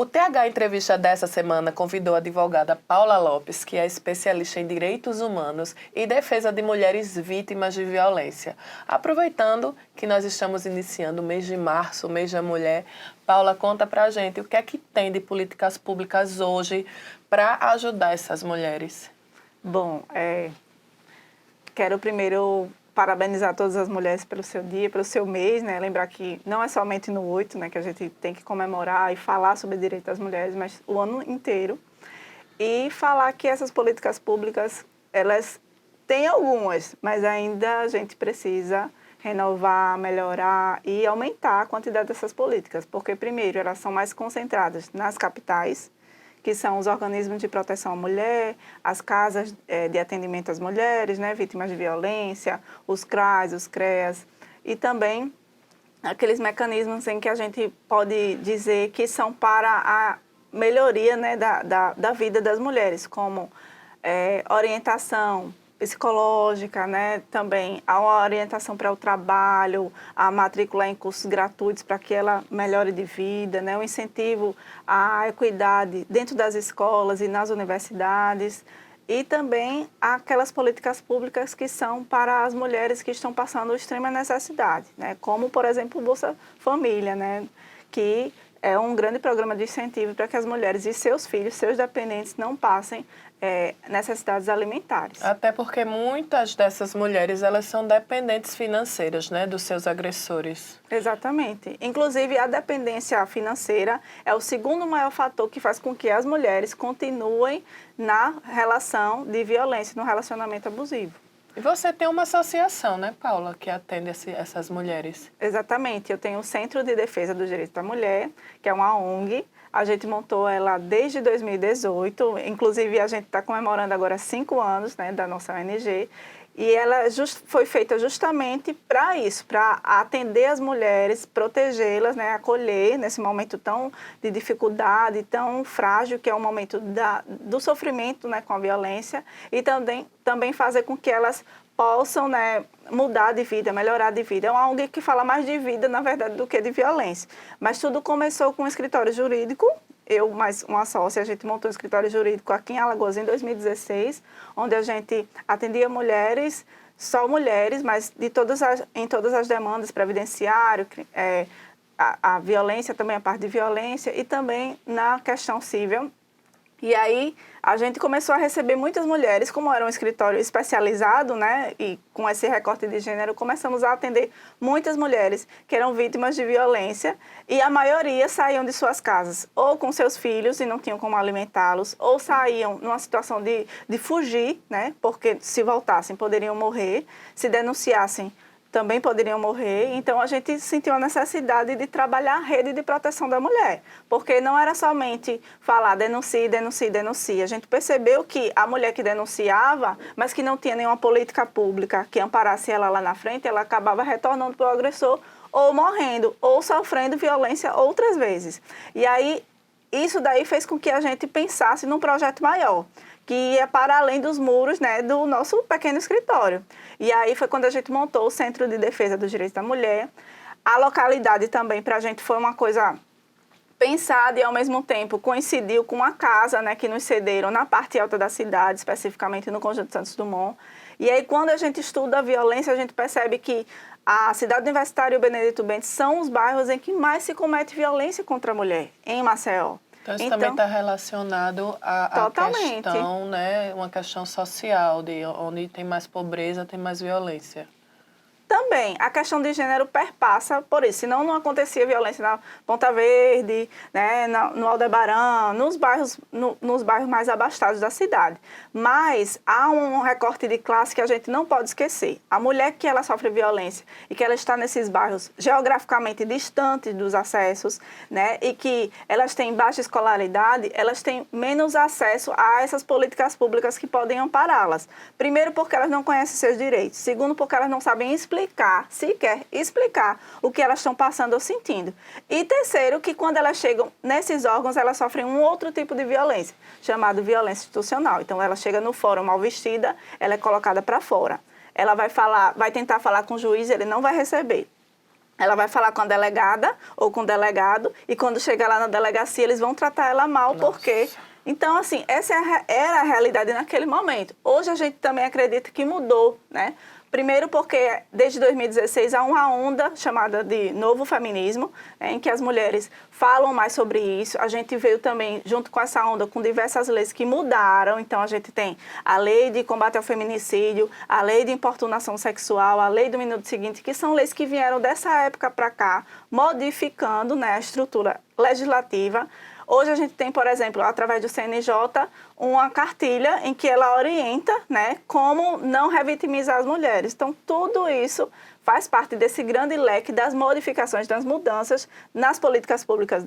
O TH Entrevista dessa semana convidou a advogada Paula Lopes, que é especialista em direitos humanos e defesa de mulheres vítimas de violência. Aproveitando que nós estamos iniciando o mês de março, o mês da mulher, Paula, conta pra gente o que é que tem de políticas públicas hoje para ajudar essas mulheres. Bom, quero primeiro parabenizar todas as mulheres pelo seu dia, pelo seu mês, né? Lembrar que não é somente no 8, né, que a gente tem que comemorar e falar sobre o direito das mulheres, mas o ano inteiro. E falar que essas políticas públicas, elas têm algumas, mas ainda a gente precisa renovar, melhorar e aumentar a quantidade dessas políticas, porque, primeiro, elas são mais concentradas nas capitais, que são os organismos de proteção à mulher, as casas de atendimento às mulheres, né, vítimas de violência, os CRAs, os CREAs, e também aqueles mecanismos em que a gente pode dizer que são para a melhoria, né, da vida das mulheres, como orientação psicológica, né, também a orientação para o trabalho, a matrícula em cursos gratuitos para que ela melhore de vida, né, o incentivo à equidade dentro das escolas e nas universidades, e também aquelas políticas públicas que são para as mulheres que estão passando extrema necessidade, né, como, por exemplo, o Bolsa Família, né, que é um grande programa de incentivo para que as mulheres e seus filhos, seus dependentes, não passem necessidades alimentares. Até porque muitas dessas mulheres, elas são dependentes financeiras, né, dos seus agressores. Exatamente. Inclusive, a dependência financeira é o segundo maior fator que faz com que as mulheres continuem na relação de violência, no relacionamento abusivo. E você tem uma associação, né, Paula, que atende essas mulheres? Exatamente. Eu tenho o Centro de Defesa dos Direitos da Mulher, que é uma ONG. A gente montou ela desde 2018, inclusive a gente está comemorando agora 5 anos, né, da nossa ONG, e ela foi feita justamente para isso, para atender as mulheres, protegê-las, né, acolher nesse momento tão de dificuldade, tão frágil, que é o momento do sofrimento, né, com a violência, e também fazer com que elas possam, né, mudar de vida, melhorar de vida. É uma ONG que fala mais de vida, na verdade, do que de violência. Mas tudo começou com um escritório jurídico. Eu, mais uma sócia, a gente montou um escritório jurídico aqui em Alagoas em 2016, onde a gente atendia mulheres, só mulheres, mas em todas as demandas, previdenciário, a violência, também a parte de violência, e também na questão civil. E aí a gente começou a receber muitas mulheres, como era um escritório especializado, né, e com esse recorte de gênero, começamos a atender muitas mulheres que eram vítimas de violência, e a maioria saíam de suas casas ou com seus filhos e não tinham como alimentá-los, ou saíam numa situação de fugir, né, porque se voltassem poderiam morrer, se denunciassem também poderiam morrer. Então, a gente sentiu a necessidade de trabalhar a rede de proteção da mulher, porque não era somente falar denuncie, denuncie, denuncie. A gente percebeu que a mulher que denunciava, mas que não tinha nenhuma política pública que amparasse ela lá na frente, ela acabava retornando para o agressor ou morrendo, ou sofrendo violência outras vezes. E aí, isso daí fez com que a gente pensasse num projeto maior, que ia para além dos muros, né, do nosso pequeno escritório. E aí foi quando a gente montou o Centro de Defesa dos Direitos da Mulher. A localidade também para a gente foi uma coisa pensada e, ao mesmo tempo, coincidiu com uma casa, né, que nos cederam na parte alta da cidade, especificamente no Conjunto Santos Dumont. E aí, quando a gente estuda a violência, a gente percebe que a Cidade Universitária e o Benedito Bentes são os bairros em que mais se comete violência contra a mulher, em Maceió. Então, isso também está relacionado à questão, né, uma questão social, de onde tem mais pobreza, tem mais violência. Também, a questão de gênero perpassa por isso, senão não acontecia violência na Ponta Verde, né, no Aldebaran, nos bairros mais abastados da cidade. Mas há um recorte de classe que a gente não pode esquecer. A mulher que ela sofre violência e que ela está nesses bairros geograficamente distantes dos acessos, né, e que elas têm baixa escolaridade, elas têm menos acesso a essas políticas públicas que podem ampará-las. Primeiro, porque elas não conhecem seus direitos. Segundo, porque elas não sabem sequer explicar o que elas estão passando ou sentindo. E terceiro, que quando elas chegam nesses órgãos, elas sofrem um outro tipo de violência, chamado violência institucional. Então, ela chega no fórum mal vestida, ela é colocada para fora. Ela vai tentar falar com o juiz, ele não vai receber. ela vai falar com a delegada ou com o delegado, e quando chegar lá na delegacia, eles vão tratar ela mal, porque... Então, assim, essa era a realidade naquele momento. Hoje a gente também acredita que mudou, né? Primeiro porque desde 2016 há uma onda chamada de novo feminismo, em que as mulheres falam mais sobre isso. A gente veio também, junto com essa onda, com diversas leis que mudaram. Então, a gente tem a lei de combate ao feminicídio, a lei de importunação sexual, a lei do minuto seguinte, que são leis que vieram dessa época para cá, modificando, né, a estrutura legislativa. Hoje a gente tem, por exemplo, através do CNJ, uma cartilha em que ela orienta, né, como não revitimizar as mulheres. Então, tudo isso faz parte desse grande leque das modificações, das mudanças nas políticas públicas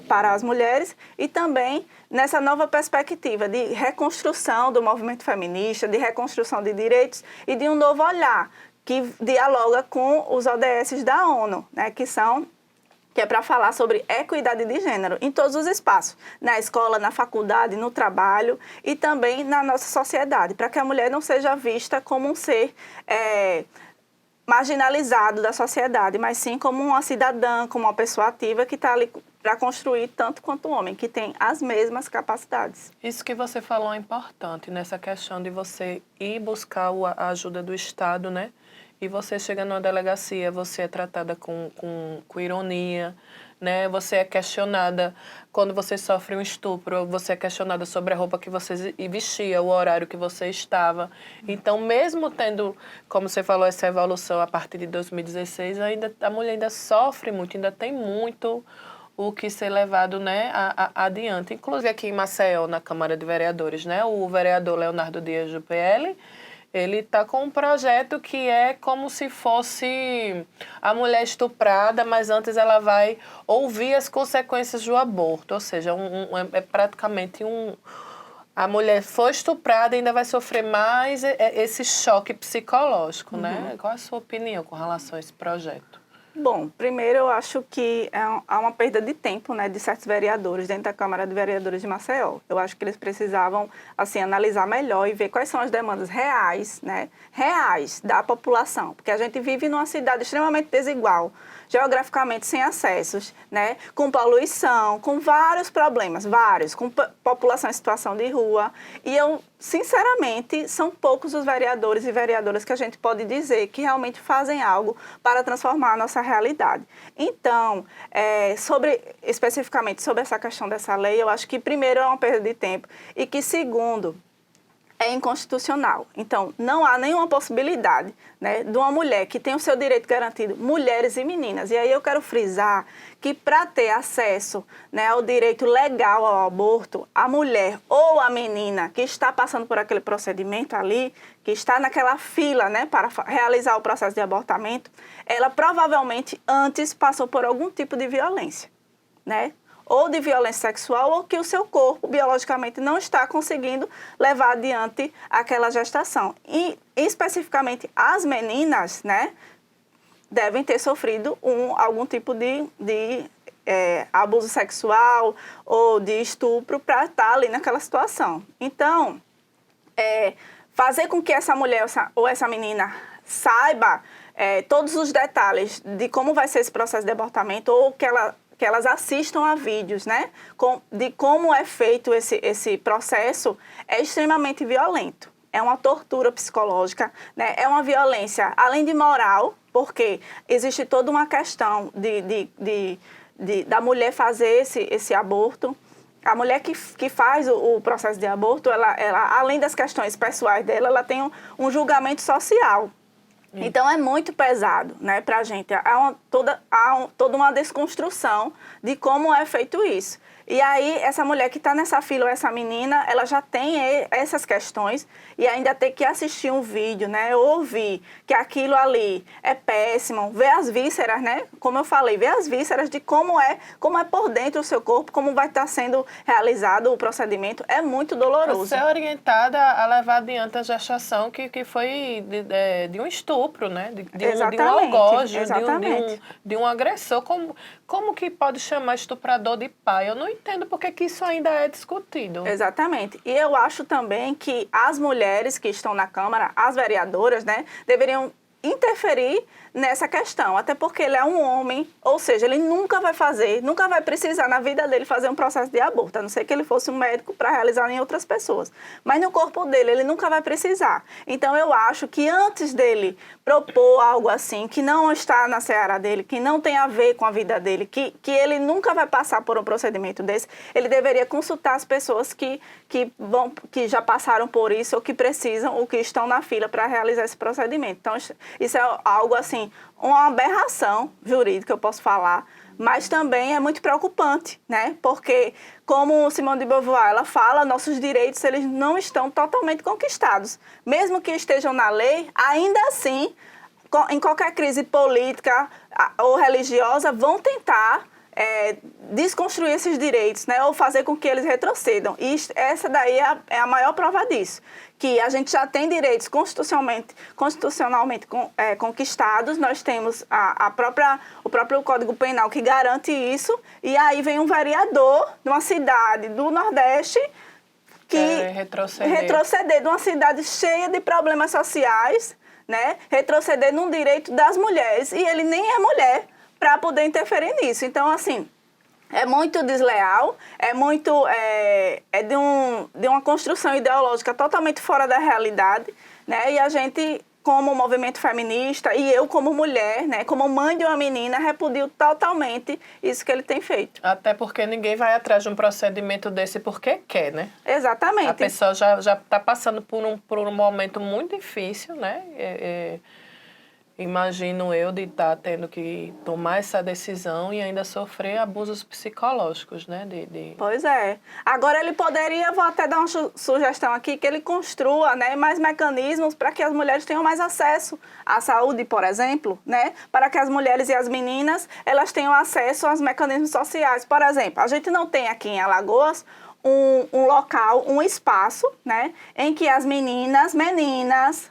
para as mulheres e também nessa nova perspectiva de reconstrução do movimento feminista, de reconstrução de direitos e de um novo olhar que dialoga com os ODS da ONU, né, que é para falar sobre equidade de gênero em todos os espaços, na escola, na faculdade, no trabalho e também na nossa sociedade, para que a mulher não seja vista como um ser marginalizado da sociedade, mas sim como uma cidadã, como uma pessoa ativa que está ali para construir tanto quanto o homem, que tem as mesmas capacidades. Isso que você falou é importante, nessa questão de você ir buscar a ajuda do Estado, né? E você chega numa delegacia, você é tratada com ironia, né? Você é questionada quando você sofre um estupro, você é questionada sobre a roupa que você vestia, o horário que você estava. Então, mesmo tendo, como você falou, essa evolução a partir de 2016, a mulher ainda sofre muito, ainda tem muito o que ser levado, né, adiante. Inclusive aqui em Maceió, na Câmara de Vereadores, né? O vereador Leonardo Dias, do PL, ele está com um projeto que é como se fosse a mulher estuprada, mas antes ela vai ouvir as consequências do aborto. Ou seja, é praticamente a mulher foi estuprada e ainda vai sofrer mais esse choque psicológico, né? Qual a sua opinião com relação a esse projeto? Bom, primeiro eu acho que há uma perda de tempo, né, de certos vereadores dentro da Câmara de Vereadores de Maceió. Eu acho que eles precisavam, assim, analisar melhor e ver quais são as demandas reais, né, reais da população, porque a gente vive numa cidade extremamente desigual, geograficamente sem acessos, né, com poluição, com vários problemas, com população em situação de rua, e sinceramente, são poucos os vereadores e vereadoras que a gente pode dizer que realmente fazem algo para transformar a nossa realidade. Então, especificamente sobre essa questão dessa lei, eu acho que, primeiro, é uma perda de tempo e que, segundo, é inconstitucional. Então, não há nenhuma possibilidade, né, de uma mulher que tem o seu direito garantido, mulheres e meninas. E aí eu quero frisar que para ter acesso, né, ao direito legal ao aborto, a mulher ou a menina que está passando por aquele procedimento ali, que está naquela fila, né, para realizar o processo de abortamento, ela provavelmente antes passou por algum tipo de violência, né? Ou de violência sexual, ou que o seu corpo biologicamente não está conseguindo levar adiante aquela gestação. E, especificamente, as meninas, né, devem ter sofrido algum tipo de abuso sexual ou de estupro para estar ali naquela situação. Então, fazer com que essa mulher ou essa menina saiba todos os detalhes de como vai ser esse processo de abortamento, ou que elas assistam a vídeos, né, de como é feito esse processo, é extremamente violento. É uma tortura psicológica, né, é uma violência, além de moral, porque existe toda uma questão da mulher fazer esse aborto. A mulher que faz o processo de aborto, ela, além das questões pessoais dela, ela tem um julgamento social. Então, é muito pesado, né, para a gente. Há toda uma desconstrução de como é feito isso. E aí, essa mulher que está nessa fila, ou essa menina, ela já tem essas questões e ainda tem que assistir um vídeo, né, ouvir que aquilo ali é péssimo, ver as vísceras, né, como eu falei, ver as vísceras de como é por dentro do seu corpo, como vai estar sendo realizado o procedimento, é muito doloroso. Você é orientada a levar adiante a gestação que foi de um estupro, né, de um algoz, de um agressor. Como que pode chamar estuprador de pai? Eu não entendo porque que isso ainda é discutido. Exatamente. E eu acho também que as mulheres que estão na Câmara, as vereadoras, né, deveriam interferir nessa questão, até porque ele é um homem, ou seja, ele nunca vai fazer, nunca vai precisar na vida dele fazer um processo de aborto, a não ser que ele fosse um médico para realizar em outras pessoas. Mas no corpo dele, ele nunca vai precisar. Então, eu acho que antes dele propor algo assim, que não está na seara dele, que não tem a ver com a vida dele, que ele nunca vai passar por um procedimento desse, ele deveria consultar as pessoas que já passaram por isso, ou que precisam, ou que estão na fila para realizar esse procedimento. Então, isso é algo assim, uma aberração jurídica, eu posso falar, mas também é muito preocupante, né? Porque, como Simone de Beauvoir, ela fala, nossos direitos, eles não estão totalmente conquistados. Mesmo que estejam na lei, ainda assim, em qualquer crise política ou religiosa, vão tentar desconstruir esses direitos, né? Ou fazer com que eles retrocedam. E essa daí é a maior prova disso, que a gente já tem direitos constitucionalmente conquistados, nós temos o próprio Código Penal que garante isso, e aí vem um vereador de uma cidade do Nordeste que retroceder de uma cidade cheia de problemas sociais, né? Retroceder num direito das mulheres, e ele nem é mulher para poder interferir nisso. Então, assim, é muito desleal, de uma construção ideológica totalmente fora da realidade, né? E a gente, como movimento feminista, e eu como mulher, né, como mãe de uma menina, repudio totalmente isso que ele tem feito. Até porque ninguém vai atrás de um procedimento desse porque quer, né? Exatamente. A pessoa já está passando por um momento muito difícil, né? Imagino eu de estar tendo que tomar essa decisão e ainda sofrer abusos psicológicos, né? Pois é. Agora ele poderia, vou até dar uma sugestão aqui, que ele construa, né, mais mecanismos para que as mulheres tenham mais acesso à saúde, por exemplo, né? Para que as mulheres e as meninas, elas tenham acesso aos mecanismos sociais. Por exemplo, a gente não tem aqui em Alagoas um local, um espaço, né, em que as meninas,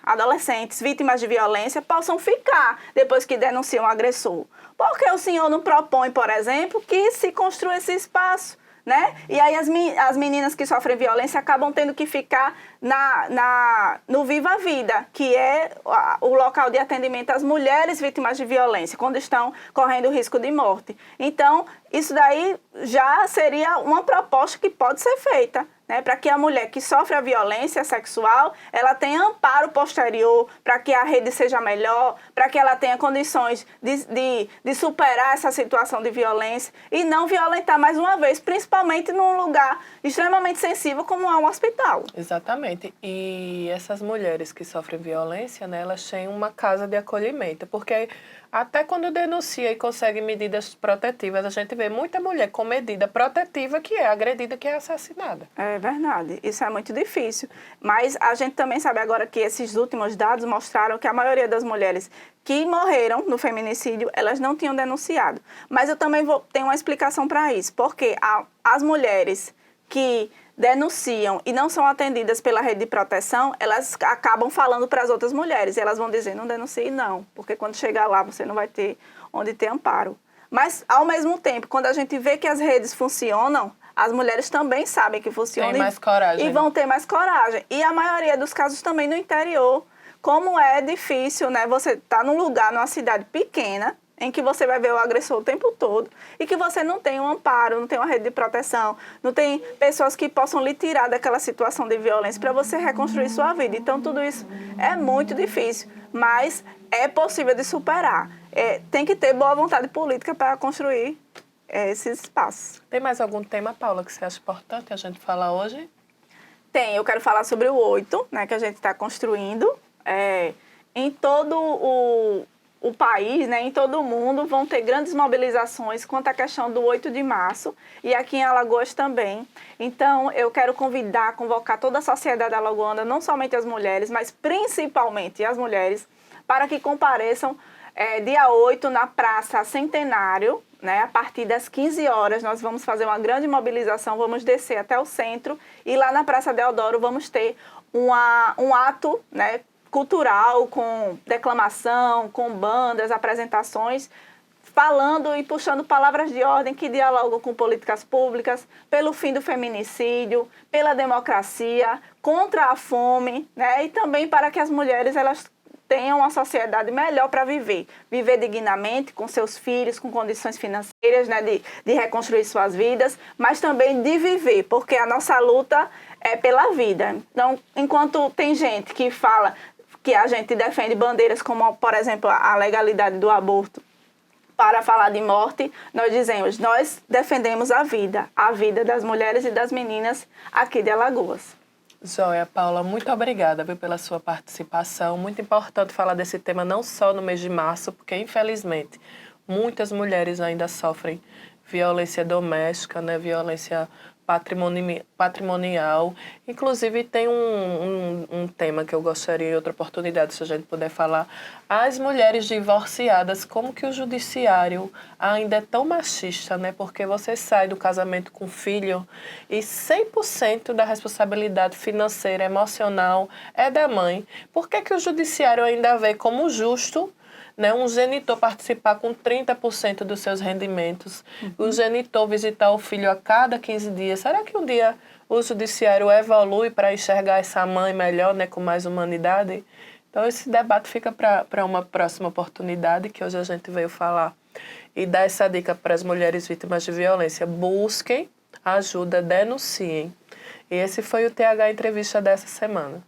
adolescentes, vítimas de violência possam ficar depois que denunciam o agressor. Por que o senhor não propõe, por exemplo, que se construa esse espaço, né? E aí as meninas que sofrem violência acabam tendo que ficar no Viva a Vida, que é o local de atendimento às mulheres vítimas de violência, quando estão correndo risco de morte. Então, isso daí já seria uma proposta que pode ser feita, né, para que a mulher que sofre a violência sexual, ela tenha amparo posterior, para que a rede seja melhor, para que ela tenha condições de superar essa situação de violência e não violentar mais uma vez, principalmente num lugar extremamente sensível como é um hospital. Exatamente. E essas mulheres que sofrem violência, né, elas têm uma casa de acolhimento, porque até quando denuncia e consegue medidas protetivas, a gente vê muita mulher com medida protetiva que é agredida, que é assassinada. É verdade, isso é muito difícil. Mas a gente também sabe agora que esses últimos dados mostraram que a maioria das mulheres que morreram no feminicídio, elas não tinham denunciado. Mas eu também tenho uma explicação para isso, porque as mulheres que denunciam e não são atendidas pela rede de proteção, elas acabam falando para as outras mulheres. E elas vão dizer, não denuncie não, porque quando chegar lá você não vai ter onde ter amparo. Mas, ao mesmo tempo, quando a gente vê que as redes funcionam, as mulheres também sabem que funcionam. Tem mais coragem. E vão ter mais coragem. E a maioria dos casos também no interior. Como é difícil, né? Você tá num lugar, numa cidade pequena, em que você vai ver o agressor o tempo todo e que você não tem um amparo, não tem uma rede de proteção, não tem pessoas que possam lhe tirar daquela situação de violência para você reconstruir sua vida. Então, tudo isso é muito difícil, mas é possível de superar. Tem que ter boa vontade política para construir esses espaços. Tem mais algum tema, Paula, que você acha importante a gente falar hoje? Tem, eu quero falar sobre o 8, né, que a gente está construindo. Em todo o país, né, em todo o mundo, vão ter grandes mobilizações quanto à questão do 8 de março e aqui em Alagoas também. Então, eu quero convocar toda a sociedade alagoana, não somente as mulheres, mas principalmente as mulheres, para que compareçam dia 8 na Praça Centenário, né, a partir das 15 horas. Nós vamos fazer uma grande mobilização, vamos descer até o centro e lá na Praça Deodoro vamos ter um ato, né, cultural, com declamação, com bandas, apresentações, falando e puxando palavras de ordem que dialogam com políticas públicas, pelo fim do feminicídio, pela democracia, contra a fome, né? E também para que as mulheres elas tenham uma sociedade melhor para viver. Viver dignamente com seus filhos, com condições financeiras, né, de reconstruir suas vidas, mas também de viver, porque a nossa luta é pela vida. Então, enquanto tem gente que fala que a gente defende bandeiras como, por exemplo, a legalidade do aborto, para falar de morte, nós dizemos, nós defendemos a vida das mulheres e das meninas aqui de Alagoas. Joia, Paula, muito obrigada, viu, pela sua participação. Muito importante falar desse tema não só no mês de março, porque infelizmente muitas mulheres ainda sofrem violência doméstica, né, violência patrimonial. Inclusive, tem um tema que eu gostaria, em outra oportunidade, se a gente puder falar, as mulheres divorciadas, como que o judiciário ainda é tão machista, né? Porque você sai do casamento com filho e 100% da responsabilidade financeira, emocional é da mãe. Por que que o judiciário ainda vê como justo, né, um genitor participar com 30% dos seus rendimentos, o genitor visitar o filho a cada 15 dias? Será que um dia o judiciário evolui para enxergar essa mãe melhor, né, com mais humanidade? Então, esse debate fica para uma próxima oportunidade, que hoje a gente veio falar e dar essa dica para as mulheres vítimas de violência. Busquem ajuda, denunciem. E esse foi o TH Entrevista dessa semana.